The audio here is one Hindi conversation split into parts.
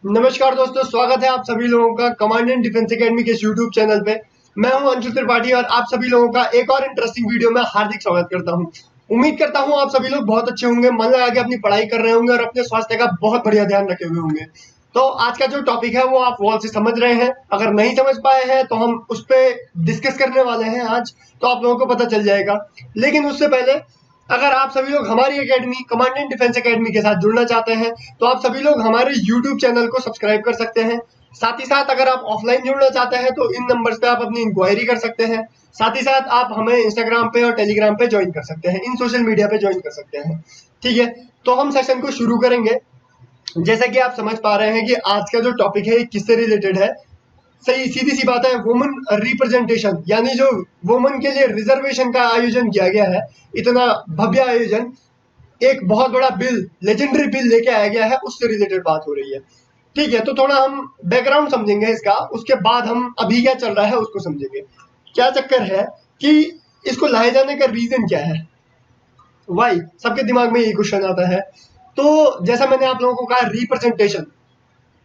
नमस्कार दोस्तों, स्वागत है आप सभी लोगों का कमांड एंड डिफेंस एकेडमी के यूट्यूब चैनल पे। मैं हूं अंशु त्रिपाठी और आप सभी लोगों का एक और इंटरेस्टिंग वीडियो में हार्दिक स्वागत करता हूं। उम्मीद करता हूं आप सभी लोग बहुत अच्छे होंगे, मन लगा के अपनी पढ़ाई कर रहे होंगे और अपने स्वास्थ्य का बहुत बढ़िया ध्यान रखे हुए होंगे। तो आज का जो टॉपिक है वो आप वॉल से समझ रहे हैं। अगर नहीं समझ पाए हैं तो हम उस पर डिस्कस करने वाले हैं आज, तो आप लोगों को पता चल जाएगा। लेकिन उससे पहले, अगर आप सभी लोग हमारी academy command and defence academy के साथ जुड़ना चाहते हैं तो आप सभी लोग हमारे यूट्यूब चैनल को सब्सक्राइब कर सकते हैं। साथ ही साथ अगर आप ऑफलाइन जुड़ना चाहते हैं तो इन नंबर्स पे आप अपनी इंक्वायरी कर सकते हैं। साथ ही साथ आप हमें इंस्टाग्राम पे और टेलीग्राम पे ज्वाइन कर सकते हैं, इन सोशल मीडिया पे ज्वाइन कर सकते हैं। ठीक है, तो हम सेशन को शुरू करेंगे। जैसा कि आप समझ पा रहे हैं कि आज का जो टॉपिक है किससे रिलेटेड है। सही सीधी सी बात है, वुमेन रिप्रेजेंटेशन, यानी जो वुमेन के लिए रिजर्वेशन का आयोजन किया गया है, इतना भव्य आयोजन, एक बहुत बड़ा बिल, लेजेंडरी बिल लेके आया गया है, उससे रिलेटेड बात हो रही है। ठीक है, तो थोड़ा हम बैकग्राउंड समझेंगे इसका, उसके बाद हम अभी क्या चल रहा है उसको समझेंगे। क्या चक्कर है कि इसको लाए जाने का रीजन क्या है, वाई, सबके दिमाग में यही क्वेश्चन आता है। तो जैसा मैंने आप लोगों को कहा, रिप्रेजेंटेशन।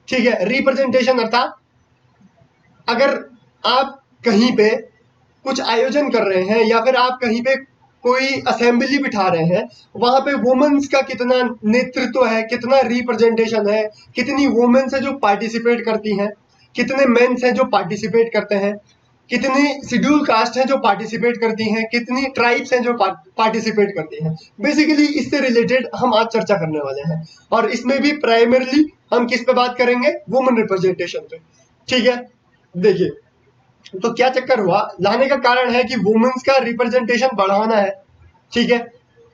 ठीक है, रिप्रेजेंटेशन अर्थात अगर आप कहीं पे कुछ आयोजन कर रहे हैं या फिर आप कहीं पे कोई असेंबली बिठा रहे हैं, वहां पे वुमेन्स का कितना नेतृत्व है, कितना रिप्रेजेंटेशन है, कितनी वुमेन्स है जो पार्टिसिपेट करती हैं, कितने मेंस हैं जो पार्टिसिपेट करते हैं, कितनी शेड्यूल कास्ट हैं जो पार्टिसिपेट करती हैं, कितनी ट्राइब्स हैं जो पार्टिसिपेट करती हैं। बेसिकली इससे रिलेटेड हम आज चर्चा करने वाले हैं, और इसमें भी प्राइमरली हम किस पे बात करेंगे, वुमेन रिप्रेजेंटेशन पे। ठीक है, देखिए, तो क्या चक्कर हुआ, लाने का कारण है कि वुमेन्स का रिप्रेजेंटेशन बढ़ाना है। ठीक है,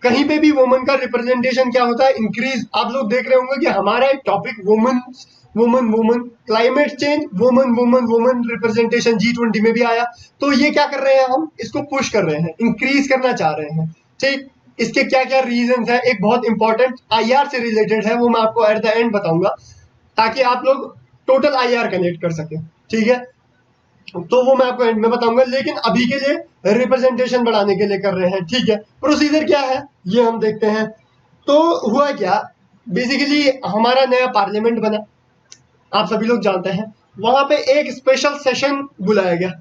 कहीं पे भी वुमेन का रिप्रेजेंटेशन क्या होता है, इंक्रीज। आप लोग देख रहे होंगे कि हमारा एक topic women women women climate change, women women women representation G20 में भी आया। तो ये क्या कर रहे हैं, हम इसको पुश कर रहे हैं, इंक्रीज करना चाह रहे हैं। ठीक, इसके क्या क्या रीजन है, एक बहुत इंपॉर्टेंट IR से रिलेटेड है, वो मैं आपको एट द एंड बताऊंगा, ताकि आप लोग टोटल IR कनेक्ट कर सके। ठीक है, तो वो मैं आपको एंड में बताऊंगा, लेकिन अभी के लिए रिप्रेजेंटेशन बढ़ाने के लिए कर रहे हैं। ठीक है, प्रोसीजर क्या है ये हम देखते हैं। तो हुआ क्या, बेसिकली हमारा नया पार्लियामेंट बना, आप सभी लोग जानते हैं। वहां पे एक स्पेशल सेशन बुलाया गया,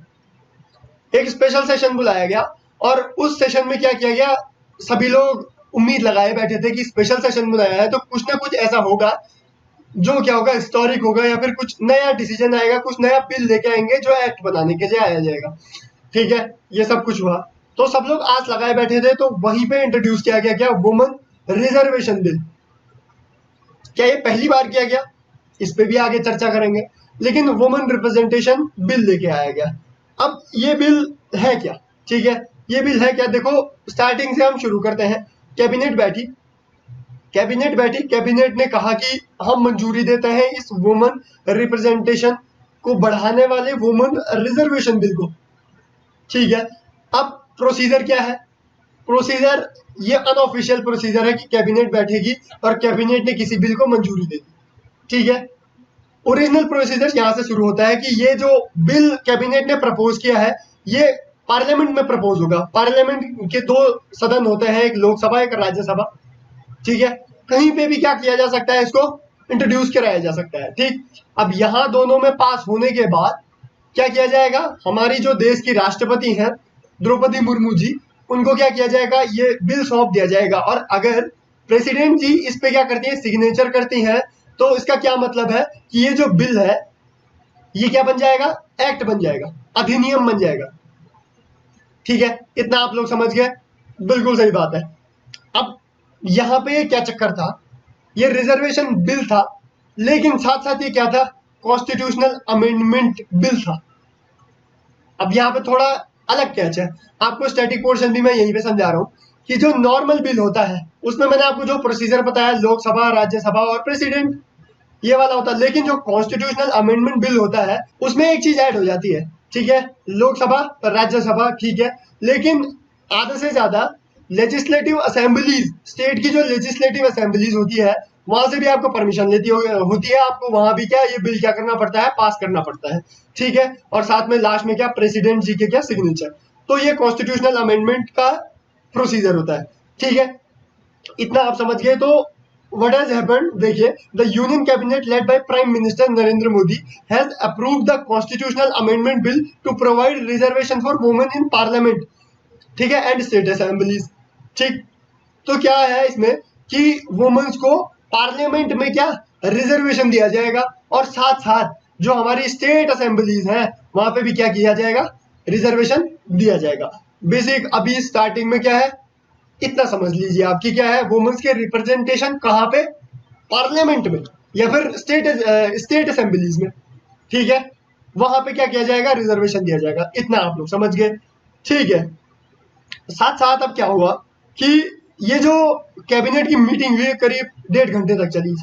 एक स्पेशल सेशन बुलाया गया, और उस सेशन में क्या किया गया, सभी लोग उम्मीद लगाए बैठे थे कि स्पेशल सेशन बुलाया है तो कुछ ना कुछ ऐसा होगा जो क्या होगा, हिस्टोरिक होगा, या फिर कुछ नया डिसीजन आएगा, कुछ नया बिल लेके आएंगे जो एक्ट बनाने के लिए आया जाएगा। ठीक है, ये सब कुछ हुआ, तो सब लोग आस लगाए बैठे थे, तो वहीं पे इंट्रोड्यूस किया गया क्या, वुमेन रिजर्वेशन बिल। क्या ये पहली बार किया गया, इस पे भी आगे चर्चा करेंगे, लेकिन वुमेन रिप्रेजेंटेशन बिल लेके आया गया। अब ये बिल है क्या, ठीक है, ये बिल है क्या, देखो स्टार्टिंग से हम शुरू करते हैं। कैबिनेट बैठी, कैबिनेट ने कहा कि हम मंजूरी देते हैं इस वुमेन रिप्रेजेंटेशन को बढ़ाने वाले वुमेन रिजर्वेशन बिल को। ठीक है, अब प्रोसीजर क्या है, प्रोसीजर ये अनऑफिशियल प्रोसीजर है कि कैबिनेट बैठेगी और कैबिनेट ने किसी बिल को मंजूरी दे दी। ठीक है, ओरिजिनल प्रोसीजर यहाँ से शुरू होता है कि ये जो बिल कैबिनेट ने प्रपोज किया है, ये पार्लियामेंट में प्रपोज होगा। पार्लियामेंट के दो सदन होते हैं, एक लोकसभा एक राज्यसभा। ठीक है, कहीं पे भी क्या किया जा सकता है, इसको इंट्रोड्यूस कराया जा सकता है। ठीक, अब यहाँ दोनों में पास होने के बाद क्या किया जाएगा, हमारी जो देश की राष्ट्रपति हैं द्रौपदी मुर्मू जी, उनको क्या किया जाएगा, ये बिल सौंप दिया जाएगा। और अगर प्रेसिडेंट जी इस पे क्या करती है, सिग्नेचर करती हैं, तो इसका क्या मतलब है कि ये जो बिल है ये क्या बन जाएगा, एक्ट बन जाएगा, अधिनियम बन जाएगा। ठीक है, इतना आप लोग समझ गए, बिल्कुल सही बात है। अब यहाँ पे क्या चक्कर था, ये रिजर्वेशन बिल था, लेकिन साथ साथ ये क्या था, कॉन्स्टिट्यूशनल अमेंडमेंट बिल था। अब यहाँ पे थोड़ा अलग कैच है, आपको स्टैटिक पोर्शन भी मैं यहीं पे समझा रहा हूँ कि जो नॉर्मल बिल होता है उसमें मैंने आपको जो प्रोसीजर बताया, लोकसभा राज्यसभा और प्रेसिडेंट, ये वाला होता है। लेकिन जो कॉन्स्टिट्यूशनल अमेंडमेंट बिल होता है उसमें एक चीज ऐड हो जाती है। ठीक है, लोकसभा राज्यसभा, ठीक है, लेकिन आधे से ज्यादा लेजिस्लेटिव असेंबलीज, स्टेट की जो लेजिस्लेटिव असेंबलीज होती है, वहां से भी आपको परमिशन लेती होती है, आपको वहां भी क्या ये बिल क्या करना पड़ता है, पास करना पड़ता है। ठीक है, और साथ में लास्ट में क्या, प्रेसिडेंट जी के क्या सिग्नेचर। तो ये कॉन्स्टिट्यूशनल अमेंडमेंट का प्रोसीजर होता है। ठीक है, इतना आप समझ गए। तो what has happened, देखिए, the union cabinet led by prime minister Narendra Modi has approved the constitutional amendment bill to provide reservation for women in parliament, ठीक है, एंड स्टेट असेंबलीज। ठीक, तो क्या है इसमें कि वुमेन्स को पार्लियामेंट में क्या रिजर्वेशन दिया जाएगा, और साथ साथ जो हमारी स्टेट असेंबलीज हैं वहां पे भी क्या किया जाएगा, रिजर्वेशन दिया जाएगा। बेसिक अभी स्टार्टिंग में क्या है, इतना समझ लीजिए आपकी क्या है, वुमेन्स के रिप्रेजेंटेशन कहाँ पे, पार्लियामेंट में या फिर स्टेट असेंबलीज में, ठीक है, वहां पे क्या किया जाएगा, रिजर्वेशन दिया जाएगा। इतना आप लोग समझ गए, ठीक है। साथ साथ अब क्या हुआ कि ये जो कैबिनेट की मीटिंग हुई करीब 1.5 घंटे तक चली,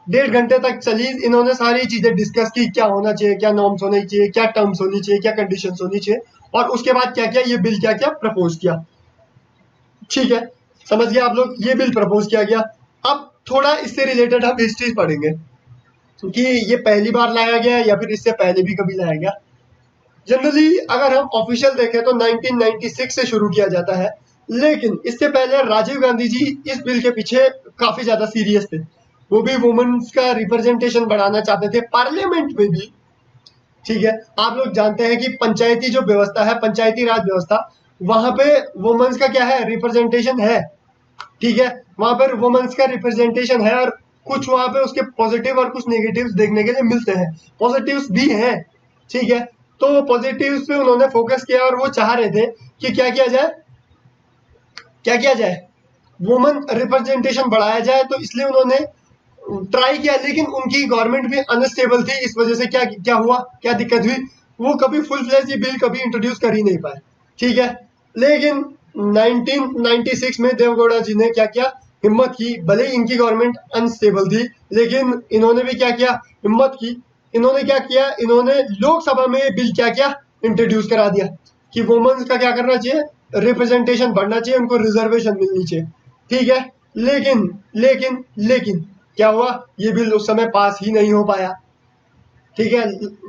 1.5 घंटे तक चली। इन्होंने सारी चीजें डिस्कस की, क्या होना चाहिए, क्या नॉर्म्स होने चाहिए, क्या टर्म्स होनी चाहिए, क्या कंडीशंस होनी चाहिए, और उसके बाद क्या किया, ये बिल क्या क्या प्रपोज किया, ठीक है, समझ गया आप लोग, ये बिल प्रपोज किया गया। अब थोड़ा इससे रिलेटेड हम हिस्ट्री पढ़ेंगे कि ये पहली बार लाया गया या फिर इससे पहले भी कभी लाया गया। जनरली अगर हम ऑफिशियल देखें तो 1996 से शुरू किया जाता है, लेकिन इससे पहले राजीव गांधी जी इस बिल के पीछे काफी ज्यादा सीरियस थे। वो भी वुमेन्स का रिप्रेजेंटेशन बढ़ाना चाहते थे पार्लियामेंट में भी, ठीक है। आप लोग जानते हैं कि पंचायती जो व्यवस्था है, पंचायती राज व्यवस्था, वहां पे वुमेन्स का क्या है, रिप्रेजेंटेशन है, ठीक है, वहां पर वुमेन्स का रिप्रेजेंटेशन है, और कुछ वहां पे उसके पॉजिटिव और कुछ नेगेटिव्स देखने के लिए मिलते हैं। पॉजिटिव्स भी हैं, ठीक है, तो पॉजिटिव्स पे उन्होंने फोकस किया और वो चाह रहे थे कि क्या किया जाए, क्या किया जाए, वुमेन रिप्रेजेंटेशन बढ़ाया जाए, तो इसलिए उन्होंने ट्राई किया। लेकिन उनकी गवर्नमेंट भी अनस्टेबल थी, इस वजह से क्या क्या हुआ, क्या दिक्कत हुई, वो कभी फुल फ्लैश ये बिल कभी इंट्रोड्यूस कर ही नहीं पाए, ठीक है। लेकिन 1996 में देवगौड़ा जी ने क्या किया, हिम्मत की, भले ही इनकी गवर्नमेंट अनस्टेबल थी, लेकिन इन्होंने भी क्या किया, हिम्मत की। इन्होंने क्या किया, इन्होंने लोकसभा में बिल क्या किया, इंट्रोड्यूस करा दिया कि वुमेन्स का क्या करना चाहिए, रिप्रेजेंटेशन बढ़ना चाहिए, उनको रिजर्वेशन मिलनी चाहिए, ठीक है। लेकिन लेकिन लेकिन क्या हुआ, ये बिल उस समय पास ही नहीं हो पाया, ठीक है।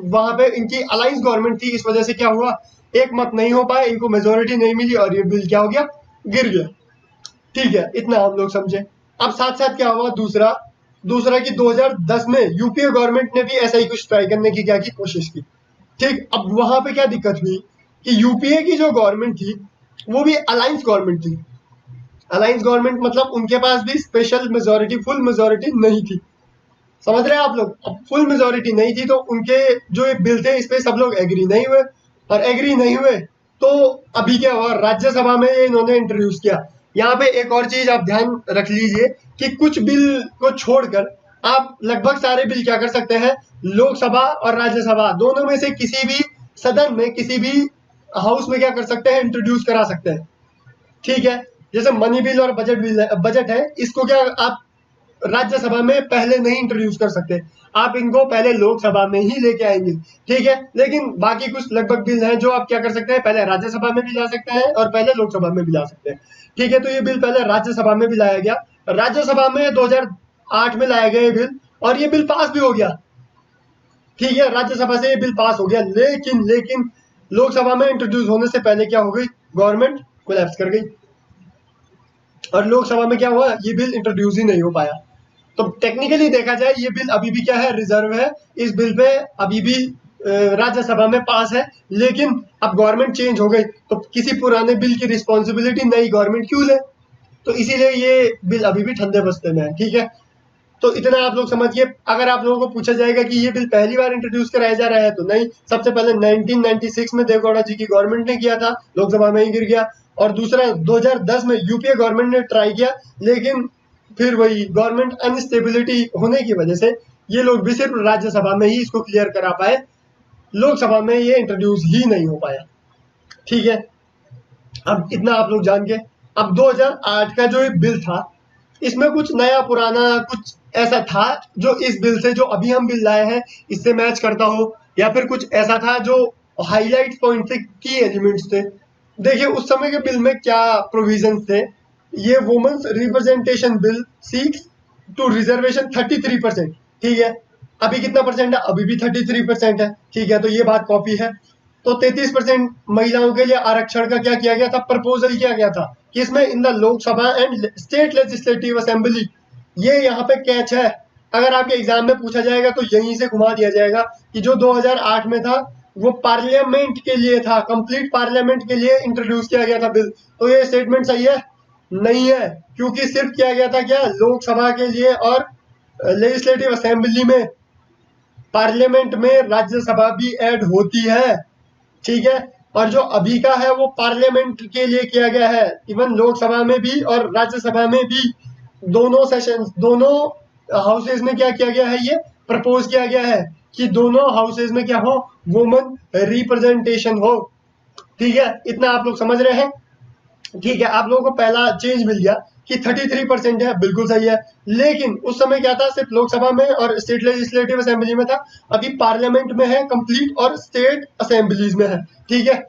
वहां पे इनकी अलायंस गवर्नमेंट थी, इस वजह से क्या हुआ, एक मत नहीं हो पाए, इनको मेजोरिटी नहीं मिली और ये बिल क्या हो गया, गिर गया, ठीक है। इतना हम लोग समझे। अब साथ साथ क्या हुआ, दूसरा दूसरा कि 2010 में यूपीए गवर्नमेंट ने भी ऐसा ही कुछ ट्राई करने की क्या की कोशिश की, ठीक। अब वहां पे क्या दिक्कत हुई कि यूपीए की जो गवर्नमेंट थी वो भी अलायंस गवर्नमेंट थी। अलायंस गवर्नमेंट मतलब उनके पास भी स्पेशल मेजोरिटी, फुल मेजोरिटी नहीं थी, समझ रहे हैं आप लोग। अब फुल मेजोरिटी नहीं थी तो उनके जो ये बिल थे इस पे सब लोग एग्री नहीं हुए, और एग्री नहीं हुए तो अभी क्या हुआ, राज्यसभा में ये इन्होंने इंट्रोड्यूस किया। यहाँ पे एक और चीज आप ध्यान रख लीजिए कि कुछ बिल को छोड़कर आप लगभग सारे बिल क्या कर सकते हैं, लोकसभा और राज्यसभा दोनों में से किसी भी सदन में, किसी भी हाउस में क्या कर सकते हैं, इंट्रोड्यूस करा सकते हैं, ठीक है। जैसे मनी बिल और बजट है, इसको क्या आप राज्यसभा में पहले नहीं इंट्रोड्यूस कर सकते, आप इनको पहले लोकसभा में ही लेके आएंगे, ठीक है। लेकिन बाकी कुछ लगभग बिल हैं जो आप क्या कर सकते हैं, पहले राज्यसभा में भी ला सकते हैं और पहले लोकसभा में भी ला सकते हैं, ठीक है। तो ये बिल पहले राज्यसभा में भी लाया गया, राज्यसभा में 2008 में लाया गया ये बिल, और ये बिल पास भी हो गया, ठीक है। राज्यसभा से ये बिल पास हो गया, लेकिन लेकिन लोकसभा में इंट्रोड्यूस होने से पहले क्या हो गई, गवर्नमेंट कोलैप्स कर गई, और लोकसभा में क्या हुआ, ये बिल इंट्रोड्यूस ही नहीं हो पाया। तो टेक्निकली देखा जाए ये बिल अभी भी क्या है, रिजर्व है, इस बिल पे अभी भी राज्यसभा में पास है। लेकिन अब गवर्नमेंट चेंज हो गई तो किसी पुराने बिल की रिस्पॉन्सिबिलिटी नई गवर्नमेंट क्यों ले, तो इसीलिए ये बिल अभी भी ठंडे बस्ते में है, ठीक है। तो इतना आप लोग समझिए। अगर आप लोगों को पूछा जाएगा कि ये बिल पहली बार इंट्रोड्यूस कराया जा रहा है, तो नहीं, सबसे पहले 1996 में देवगौड़ा जी की गवर्नमेंट ने किया था, लोकसभा में ही गिर गया। और दूसरा 2010 में यूपीए गवर्नमेंट ने ट्राई किया, लेकिन फिर वही गवर्नमेंट अनस्टेबिलिटी होने की वजह से ये लोग भी सिर्फ राज्यसभा में ही इसको क्लियर करा पाए, लोकसभा में ये इंट्रोड्यूस ही नहीं हो पाया, ठीक है। अब इतना आप लोग जान के, अब 2008 का जो एक बिल था, इसमें कुछ नया पुराना कुछ ऐसा था जो इस बिल से, जो अभी हम बिल लाए हैं, इससे मैच करता हो, या फिर कुछ ऐसा था जो हाईलाइट पॉइंट थे, की एलिमेंट्स थे। देखिए उस समय के बिल में क्या प्रोविजन थे, ये women's representation bill seeks to reservation 33%, ठीक है। अभी कितना परसेंट है, अभी भी 33% है, ठीक है। तो ये बात कॉपी है। तो 33% महिलाओं के लिए आरक्षण का क्या किया गया था, प्रपोजल किया गया था, कि इसमें in the Lok Sabha and state legislative assembly ये यहाँ पे कैच है। अगर आपके एग्जाम में पूछा जाएगा तो यहीं से घुमा दिया जाएगा कि जो 2008 में था वो पार्लियामेंट के लिए था, कंप्लीट पार्लियामेंट के लिए इंट्रोड्यूस किया गया था बिल। तो ये स्टेटमेंट सही है? नहीं है, क्योंकि सिर्फ किया गया था क्या, लोकसभा के लिए और लेजिस्लेटिव असेंबली में। पार्लियामेंट में राज्यसभा भी ऐड होती है, ठीक है। और जो अभी का है वो पार्लियामेंट के लिए किया गया है, इवन लोकसभा में भी और राज्यसभा में भी, दोनों सेशन, दोनों हाउसेज में क्या किया गया है, ये प्रपोज किया गया है कि दोनों हाउसेज में क्या हो, वुमन रिप्रेजेंटेशन हो, ठीक है। इतना आप लोग समझ रहे हैं? ठीक है, आप लोगों को पहला चेंज मिल गया कि 33% है, बिल्कुल सही है। लेकिन उस समय क्या था, सिर्फ लोकसभा में और स्टेट लेजिस्लेटिव असेंबली में था। अभी पार्लियामेंट में है कंप्लीट और स्टेट असेंबलीज में है, ठीक है।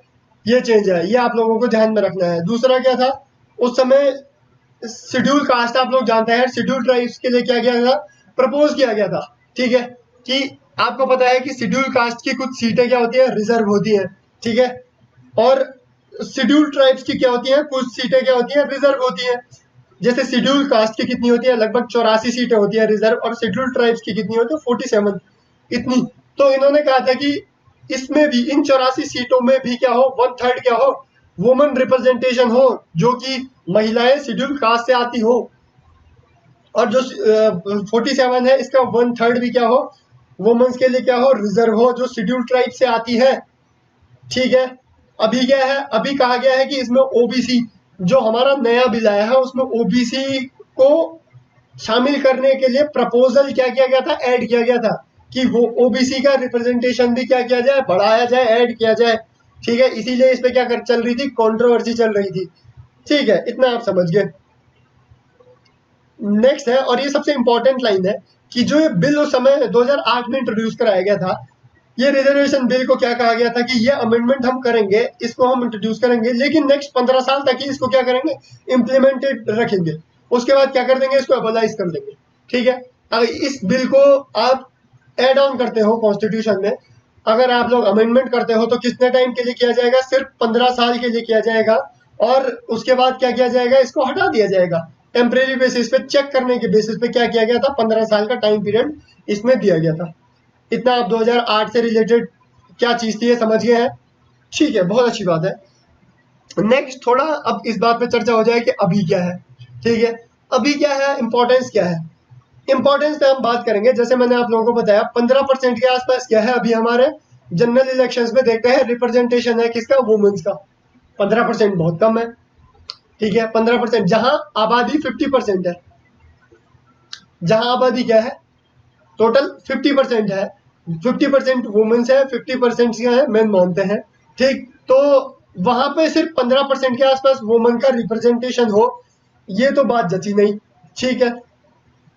ये चेंज है, ये आप लोगों को ध्यान में रखना है। दूसरा क्या था, उस समय शेड्यूल कास्ट, आप लोग जानते हैं, शेड्यूल ट्राइब्स के लिए क्या किया था, प्रपोज किया गया था, ठीक है। कि आपको पता है कि शेड्यूल कास्ट की कुछ सीटें क्या होती है, रिजर्व होती है, ठीक है। और शेड्यूल ट्राइब्स की क्या होती है, कुछ सीटें क्या होती है, रिजर्व होती है। जैसे शेड्यूल कास्ट की कितनी होती है, लगभग 84 सीटें होती है रिजर्व, और शेड्यूल ट्राइब्स की कितनी होती है, 47 इतनी। तो इन्होंने कहा था कि इसमें भी, इन 84 सीटों में भी क्या हो, 1/3 क्या हो, वुमन रिप्रेजेंटेशन हो, जो कि महिलाएं शेड्यूल कास्ट से आती हो। और जो 47 है, इसका 1/3 भी क्या हो, वुमेन्स के लिए क्या हो, रिजर्व हो, जो शेड्यूल ट्राइब से आती है, ठीक है। अभी क्या है, अभी कहा गया है कि इसमें ओबीसी, जो हमारा नया बिल आया है उसमें ओबीसी को शामिल करने के लिए प्रपोजल क्या किया गया था, ऐड किया गया था कि वो ओबीसी का रिप्रेजेंटेशन भी क्या किया जाए, बढ़ाया जाए, ऐड किया जाए, ठीक है। इसीलिए इस पे क्या चल रही थी, कंट्रोवर्सी चल रही थी, ठीक है। इतना आप समझ गए। नेक्स्ट है, और ये सबसे इंपॉर्टेंट लाइन है, कि जो ये बिल उस समय 2008 में इंट्रोड्यूस कराया गया था, ये रिजर्वेशन बिल को क्या कहा गया था कि ये अमेंडमेंट हम करेंगे, इसको हम इंट्रोड्यूस करेंगे, लेकिन नेक्स्ट 15 साल तक ही इसको क्या करेंगे, इम्प्लीमेंटेड रखेंगे। उसके बाद क्या कर देंगे, इसको एबोलाइज कर देंगे, ठीक है। अगर इस बिल को आप एड ऑन करते हो कॉन्स्टिट्यूशन में, अगर आप लोग अमेंडमेंट करते हो तो कितने टाइम के लिए किया जाएगा, सिर्फ 15 साल के लिए किया जाएगा। और उसके बाद क्या किया जाएगा, इसको हटा दिया जाएगा। टेम्परेरी बेसिस पे, चेक करने के बेसिस पे क्या किया गया था, 15 साल का टाइम पीरियड इसमें दिया गया था। इतना आप 2008 से रिलेटेड क्या चीज थी ये समझ गए हैं, ठीक है, बहुत अच्छी बात है। नेक्स्ट थोड़ा अब इस बात पे चर्चा हो जाए कि अभी क्या है, ठीक है। अभी क्या है, इंपॉर्टेंस क्या है, इंपॉर्टेंस पे हम बात करेंगे। जैसे मैंने आप लोगों को बताया 15% के आसपास क्या है अभी हमारे जनरल इलेक्शंस में, देखते हैं रिप्रेजेंटेशन है किसका, वुमेन्स का। 15% बहुत कम है, ठीक है। 15%, जहां आबादी 50% है, जहां आबादी क्या है, टोटल 50% है, 50% वुमेन्स है, 50% क्या है, मेन मानते हैं, ठीक। तो वहां पे सिर्फ 15% के आसपास वुमेन का रिप्रेजेंटेशन हो, ये तो बात जची नहीं, ठीक है।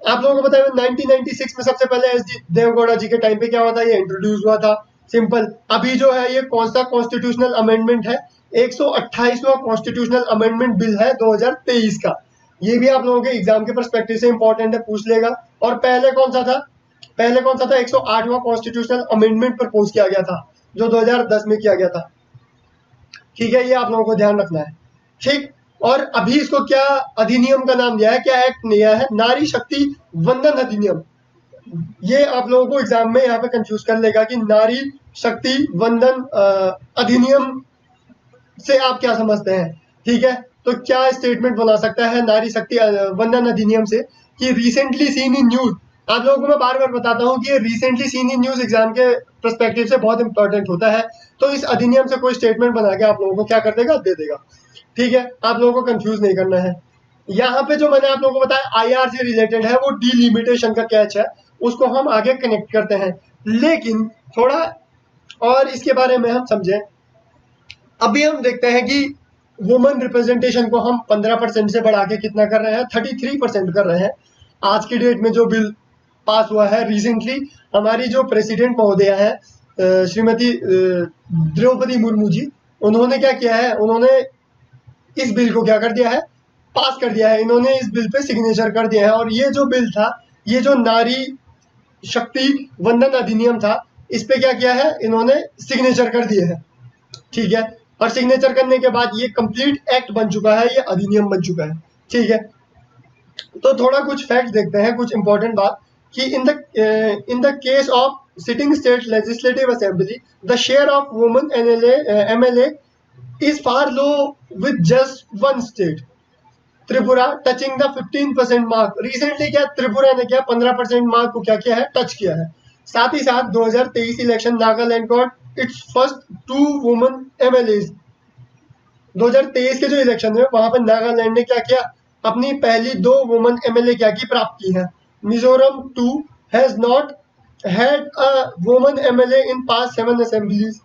आप लोगों को पता है 1996 में सबसे पहले एस डी देवगौड़ा जी के टाइम पे क्या हुआ था, ये इंट्रोड्यूस हुआ था, सिंपल। अभी जो है ये कौन सा कॉन्स्टिट्यूशनल अमेंडमेंट है, 128वां कॉन्स्टिट्यूशनल अमेंडमेंट बिल है 2023 का। ये भी आप लोगों के एग्जाम के परस्पेक्टिव से इंपॉर्टेंट है, पूछ लेगा। और पहले कौन सा था, पहले कौन सा था, 108वां कॉन्स्टिट्यूशनल अमेंडमेंट प्रपोज किया गया था, जो 2010 में किया गया था, ठीक है। ये आप लोगों को ध्यान रखना है, ठीक। और अभी इसको क्या अधिनियम का नाम दिया है, क्या एक्ट दिया है, नारी शक्ति वंदन अधिनियम। ये आप लोगों को एग्जाम में यहाँ पे कंफ्यूज कर लेगा कि नारी शक्ति वंदन अधिनियम से आप क्या समझते हैं, ठीक है। तो क्या स्टेटमेंट बना सकता है नारी शक्ति वंदन अधिनियम से, कि रिसेंटली सीन इन न्यूज। आप लोगों को मैं बार बार बताता हूँ कि ये recently seen in news exam के परस्पेक्टिव से बहुत इंपॉर्टेंट होता है। तो इस अधिनियम से कोई स्टेटमेंट बना के आप लोगों को क्या कर देगा, दे देगा, ठीक है। आप लोगों को कंफ्यूज नहीं करना है। यहाँ पे जो मैंने आप लोगों को बताया आईआर से रिलेटेड है, वो डिलिमिटेशन का कैच है, उसको हम आगे कनेक्ट करते हैं। लेकिन थोड़ा और इसके बारे में हम समझें। अभी हम देखते हैं कि वुमेन रिप्रेजेंटेशन को हम 15% से बढ़ा के कितना कर रहे हैं, 33% कर रहे हैं। आज की डेट में जो बिल पास हुआ है रिसेंटली, हमारी जो प्रेसिडेंट महोदया है श्रीमती द्रौपदी मुर्मू जी, उन्होंने क्या किया है, उन्होंने इस बिल को क्या कर दिया है, पास कर दिया है। इन्होंने इस बिल पे सिग्नेचर कर दिया है। और ये जो बिल था, ये जो नारी शक्ति वंदन अधिनियम था, इस पे क्या किया है, इन्होंने सिग्नेचर कर दिए है, ठीक है। और सिग्नेचर करने के बाद ये कंप्लीट एक्ट बन चुका है, ये अधिनियम बन चुका है, ठीक है। तो थोड़ा कुछ फैक्ट देखते हैं, कुछ इंपॉर्टेंट बात कि in the case of sitting state legislative assembly the share of women MLA is far low with just one state, Tripura touching the 15% mark. Recently क्या त्रिपुरा ने क्या 15% मार्क को क्या किया है, टच किया है। साथ ही साथ 2023 election Nagaland got its first 2 women MLA. 2023 के जो इलेक्शन है वहां पर नागालैंड ने क्या किया, अपनी पहली 2 वुमेन एमएलए क्या की प्राप्त की है। Mizoram 2 has not had a women MLA in past 7 assemblies.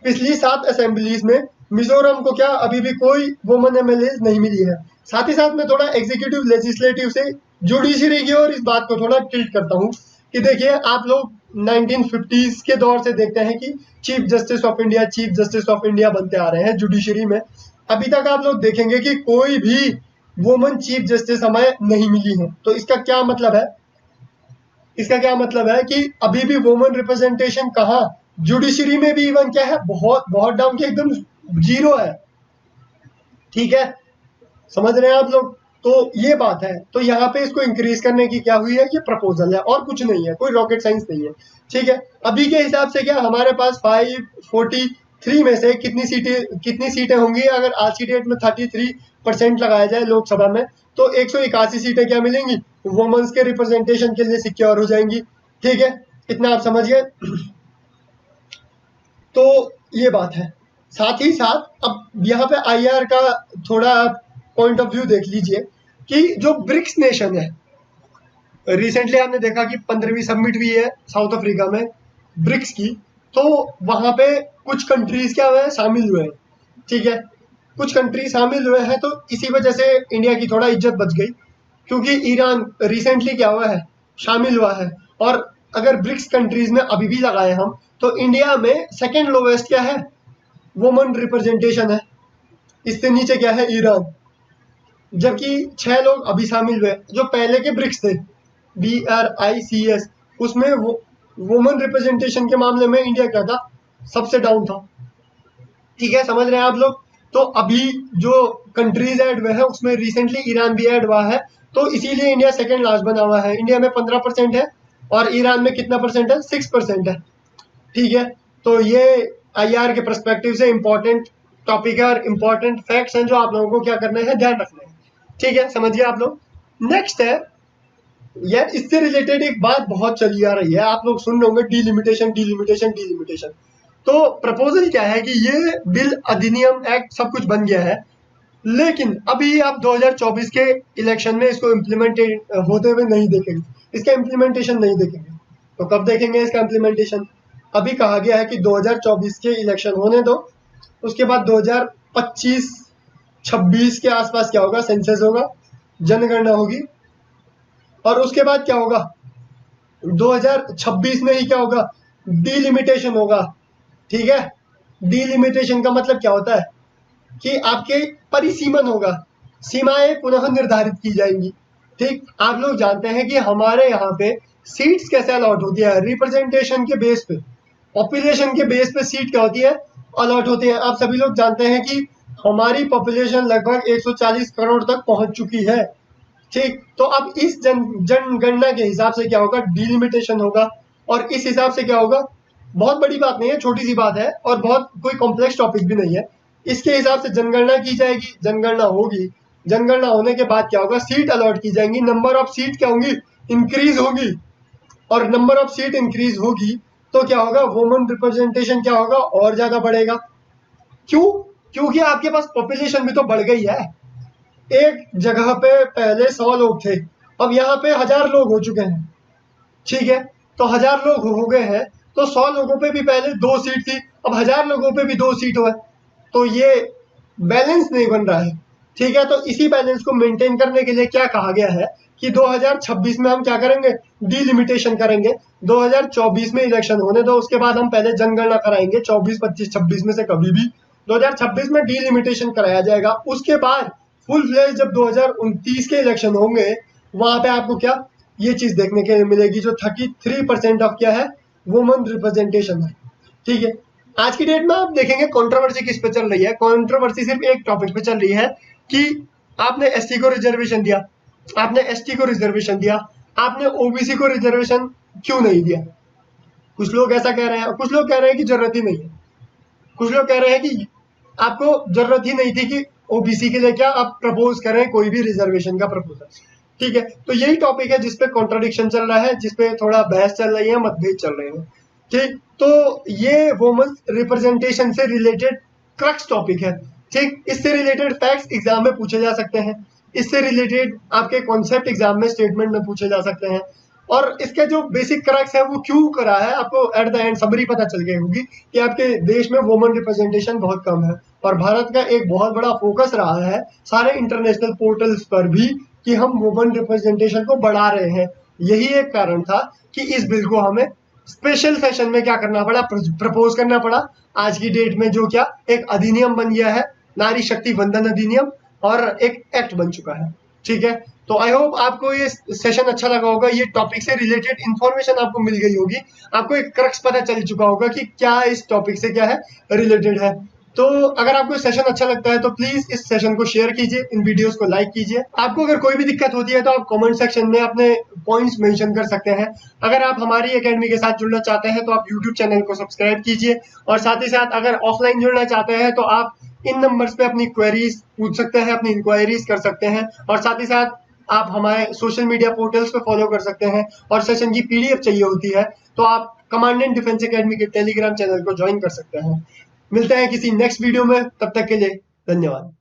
पिछली 7 असेंबलीज में मिजोरम को क्या अभी भी कोई वुमेन एमएलए नहीं मिली है। साथ ही साथ मैं थोड़ा एग्जीक्यूटिव लेजिस्लेटिव से जुडिशरी की और इस बात को थोड़ा टिल्ट करता हूँ कि देखिए आप लोग 1950s के दौर से देखते हैं कि चीफ जस्टिस ऑफ इंडिया बनते आ रहे हैं जुडिशरी में। अभी तक आप लोग देखेंगे कि कोई भी वुमेन चीफ जस्टिस हमें नहीं मिली है। तो इसका क्या मतलब है, इसका क्या मतलब है कि अभी भी वुमेन रिप्रेजेंटेशन कहाँ, जुडिशरी में भी इवन क्या है, बहुत बहुत डाउन की एकदम 0 है। ठीक है, समझ रहे हैं आप लोग। तो ये बात है, तो यहाँ पे इसको इंक्रीज करने की क्या हुई है, ये प्रपोजल है और कुछ नहीं है, कोई रॉकेट साइंस नहीं है। ठीक है, अभी के हिसाब से क्या हमारे पास 543 में से कितनी सीटें होंगी, अगर आज की डेट में 33% लगाया जाए लोकसभा में, तो 181 सीटें क्या मिलेंगी, वुमेन्स के रिप्रेजेंटेशन के लिए सिक्योर हो जाएंगी। ठीक है, इतना आप समझ गए। तो ये बात है। साथ ही साथ अब यहाँ पे आईआर का थोड़ा पॉइंट ऑफ व्यू देख लीजिए कि जो ब्रिक्स नेशन है, रिसेंटली आपने देखा कि 15वीं समिट हुई है साउथ अफ्रीका में ब्रिक्स की, तो वहां पे कुछ कंट्रीज क्या हुए हैं, शामिल हुए हैं। ठीक है, कुछ कंट्री शामिल हुए हैं, तो इसी वजह से इंडिया की थोड़ा इज्जत बच गई, क्योंकि ईरान रिसेंटली क्या हुआ है, शामिल हुआ है। और अगर ब्रिक्स कंट्रीज में अभी भी लगाए हम, तो इंडिया में सेकेंड लोवेस्ट क्या है, वुमेन रिप्रेजेंटेशन है। इससे नीचे क्या है, ईरान। जबकि 6 लोग अभी शामिल हुए, जो पहले के ब्रिक्स थे BRICS, उसमें वुमेन रिप्रेजेंटेशन के मामले में इंडिया क्या था, सबसे डाउन था। ठीक है, समझ रहे हैं आप लोग। तो अभी जो कंट्रीज ऐड हुए हैं उसमें रिसेंटली ईरान भी ऐड हुआ है, तो इसीलिए इंडिया सेकंड लास्ट बना हुआ है। इंडिया में 15% है और ईरान में कितना परसेंट है, 6% है। ठीक है, तो ये आईआर के पर्सपेक्टिव से इंपॉर्टेंट टॉपिक है और इंपॉर्टेंट फैक्ट्स हैं जो आप लोगों को क्या करने हैं, ध्यान रखना है। ठीक है, समझिए आप लोग। नेक्स्ट है यार, इससे रिलेटेड एक बात बहुत चली आ रही है, आप लोग सुन रहे होंगे, डीलिमिटेशन डीलिमिटेशन डीलिमिटेशन। तो प्रपोजल क्या है कि ये बिल, अधिनियम, एक्ट सब कुछ बन गया है, लेकिन अभी आप 2024 के इलेक्शन में इसको इम्प्लीमेंट होते हुए नहीं देखेंगे, इसका इम्प्लीमेंटेशन नहीं देखेंगे। तो कब देखेंगे इसका इम्प्लीमेंटेशन? अभी कहा गया है कि 2024 के इलेक्शन होने दो, उसके बाद 2025-26 के आसपास क्या होगा, सेंसस होगा, जनगणना होगी, और उसके बाद क्या होगा, 2026 में ही क्या होगा, डीलिमिटेशन होगा। ठीक है, डीलिमिटेशन का मतलब क्या होता है कि आपके परिसीमन होगा, सीमाएं पुनः निर्धारित की जाएंगी। ठीक, आप लोग जानते हैं कि हमारे यहाँ पे सीट्स कैसे अलॉट होती है, रिप्रेजेंटेशन के बेस पे, पॉपुलेशन के बेस पे सीट क्या होती है, अलॉट होती है। आप सभी लोग जानते हैं कि हमारी पॉपुलेशन लगभग 140 करोड़ तक पहुंच चुकी है। ठीक, तो अब इस जनगणना के हिसाब से क्या होगा, डीलिमिटेशन होगा, और इस हिसाब से क्या होगा, बहुत बड़ी बात नहीं है, छोटी सी बात है और बहुत कोई कॉम्प्लेक्स टॉपिक भी नहीं है। इसके हिसाब से जनगणना की जाएगी, जनगणना होगी, जनगणना होने के बाद क्या होगा, सीट अलॉट की जाएंगी, नंबर ऑफ सीट क्या होंगी, इंक्रीज होगी, और नंबर ऑफ सीट इंक्रीज होगी तो क्या होगा, वुमेन रिप्रेजेंटेशन क्या होगा, और ज्यादा बढ़ेगा। क्यों? क्योंकि आपके पास पॉपुलेशन भी तो बढ़ गई है। एक जगह पे पहले 100 लोग थे, अब यहाँ पे 1000 लोग हो चुके हैं। ठीक है, तो 1000 लोग हो गए हैं, तो 100 लोगों पे भी पहले 2 सीट थी, अब 1000 लोगों पे भी 2 सीट हुआ, तो ये बैलेंस नहीं बन रहा है। ठीक है, तो इसी बैलेंस को मेंटेन करने के लिए क्या कहा गया है कि 2026 में हम क्या करेंगे, डीलिमिटेशन करेंगे। 2024 में इलेक्शन होने दो, उसके बाद हम पहले जनगणना कराएंगे, 24, 25, 26 में से कभी भी 2026 में डीलिमिटेशन कराया जाएगा। उसके बाद फुल फ्लेज जब 2029 के इलेक्शन होंगे, वहां पे आपको क्या ये चीज देखने के लिए मिलेगी, जो 33% ऑफ क्या है, वुमेन रिप्रेजेंटेशन है। ठीक है, आज की डेट में आप देखेंगे कंट्रोवर्सी किस पे चल रही है, कंट्रोवर्सी सिर्फ एक टॉपिक पे चल रही है कि आपने एससी को रिजर्वेशन दिया, आपने एसटी को रिजर्वेशन दिया, आपने ओबीसी को रिजर्वेशन क्यों नहीं दिया? कुछ लोग ऐसा कह रहे हैं, कुछ लोग कह रहे हैं कि जरूरत ही नहीं है, कुछ लोग कह रहे हैं कि आपको जरूरत ही नहीं थी कि ओबीसी के लिए क्या आप प्रपोज करें कोई भी रिजर्वेशन का प्रपोजल। ठीक है, तो यही टॉपिक है जिसपे कॉन्ट्रडिक्शन चल रहा है, जिसपे थोड़ा बहस चल रही है, मतभेद चल रहे हैं। ठीक, तो ये वुमेन रिप्रेजेंटेशन से रिलेटेड क्रक्स टॉपिक है। ठीक, इससे रिलेटेड फैक्ट्स एग्जाम में पूछे जा सकते हैं, इससे रिलेटेड आपके कॉन्सेप्ट एग्जाम में स्टेटमेंट में पूछे जा सकते हैं, और इसका जो बेसिक क्रक्स है वो क्यों करा है आपको एट द एंड समरी पता चल गई होगी कि आपके देश में वुमेन रिप्रेजेंटेशन बहुत कम है, और भारत का एक बहुत बड़ा फोकस रहा है सारे इंटरनेशनल पोर्टल्स पर भी कि हम वुमेन रिप्रेजेंटेशन को बढ़ा रहे हैं। यही एक कारण था कि इस बिल को हमें स्पेशल सेशन में क्या करना पड़ा, प्रपोज करना पड़ा। आज की डेट में जो क्या एक अधिनियम बन गया है, नारी शक्ति वंदन अधिनियम, और एक एक्ट बन चुका है। ठीक है, तो आई होप आपको ये सेशन अच्छा लगा होगा, ये टॉपिक से रिलेटेड इंफॉर्मेशन आपको मिल गई होगी, आपको एक क्रक्स पता चल चुका होगा कि क्या इस टॉपिक से क्या है रिलेटेड है। तो अगर आपको सेशन अच्छा लगता है तो प्लीज इस सेशन को शेयर कीजिए, इन वीडियोस को लाइक कीजिए। आपको अगर कोई भी दिक्कत होती है तो आप कमेंट सेक्शन में अपने पॉइंट्स मेंशन कर सकते हैं। अगर आप हमारी एकेडमी के साथ जुड़ना चाहते हैं तो आप यूट्यूब चैनल को सब्सक्राइब कीजिए, और साथ ही साथ अगर ऑफलाइन जुड़ना चाहते हैं तो आप इन नंबर्स पे अपनी क्वेरीज पूछ सकते हैं, अपनी इंक्वायरीज कर सकते हैं, और साथ ही साथ आप हमारे सोशल मीडिया पोर्टल्स पे फॉलो कर सकते हैं। और सेशन की पीडीएफ चाहिए होती है तो आप कमांडेंट डिफेंस एकेडमी के टेलीग्राम चैनल को ज्वाइन कर सकते हैं। मिलते हैं किसी नेक्स्ट वीडियो में, तब तक के लिए धन्यवाद।